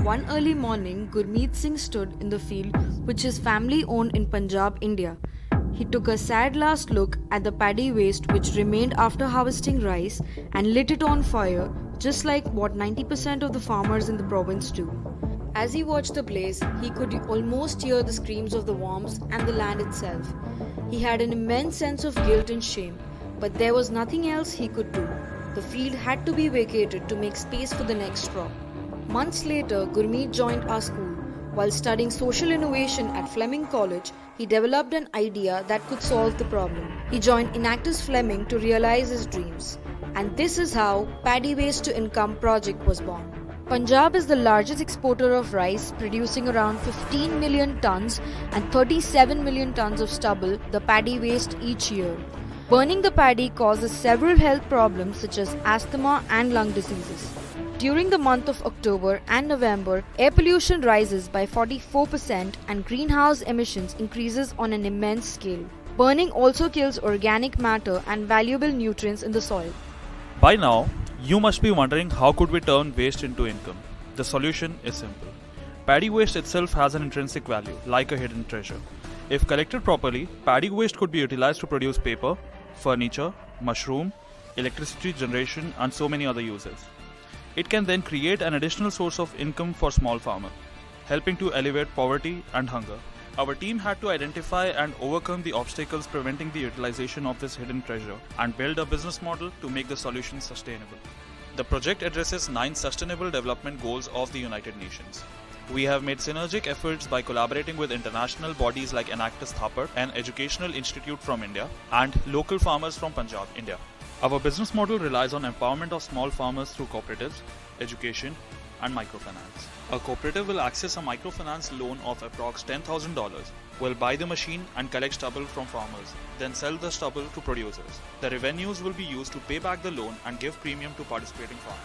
One early morning, Gurmeet Singh stood in the field which his family owned in Punjab, India. He took a sad last look at the paddy waste which remained after harvesting rice and lit it on fire, just like what 90% of the farmers in the province do. As he watched the blaze, he could almost hear the screams of the worms and the land itself. He had an immense sense of guilt and shame, but there was nothing else he could do. The field had to be vacated to make space for the next crop. Months later, Gurmeet joined our school. While studying social innovation at Fleming College, he developed an idea that could solve the problem. He joined Enactus Fleming to realize his dreams. And this is how Paddy Waste to Income project was born. Punjab is the largest exporter of rice, producing around 15 million tons and 37 million tons of stubble, the paddy waste, each year. Burning the paddy causes several health problems such as asthma and lung diseases. During the month of October and November, air pollution rises by 44% and greenhouse emissions increases on an immense scale. Burning also kills organic matter and valuable nutrients in the soil. By now, you must be wondering how could we turn waste into income? The solution is simple. Paddy waste itself has an intrinsic value, like a hidden treasure. If collected properly, paddy waste could be utilized to produce paper, furniture, mushroom, electricity generation and so many other uses. It can then create an additional source of income for small farmers, helping to alleviate poverty and hunger. Our team had to identify and overcome the obstacles preventing the utilization of this hidden treasure and build a business model to make the solution sustainable. The project addresses 9 Sustainable Development Goals of the United Nations. We have made synergic efforts by collaborating with international bodies like Enactus Thapar, an educational institute from India, and local farmers from Punjab, India. Our business model relies on empowerment of small farmers through cooperatives, education, and microfinance. A cooperative will access a microfinance loan of approx $10,000, will buy the machine and collect stubble from farmers, then sell the stubble to producers. The revenues will be used to pay back the loan and give premium to participating farmers.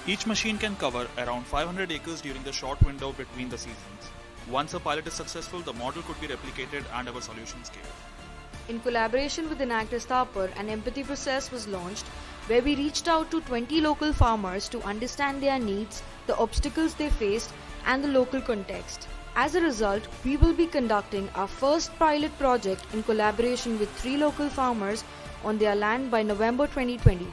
Each machine can cover around 500 acres during the short window between the seasons. Once a pilot is successful, the model could be replicated and our solution scaled. In collaboration with Enactus Thapar, an empathy process was launched where we reached out to 20 local farmers to understand their needs, the obstacles they faced, and the local context. As a result, we will be conducting our first pilot project in collaboration with 3 local farmers on their land by November 2020.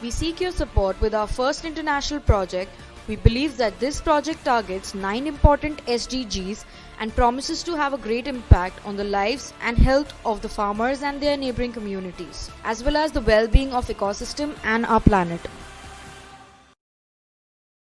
We seek your support with our first international project. We believe that this project targets 9 important SDGs and promises to have a great impact on the lives and health of the farmers and their neighboring communities, as well as the well-being of ecosystem and our planet.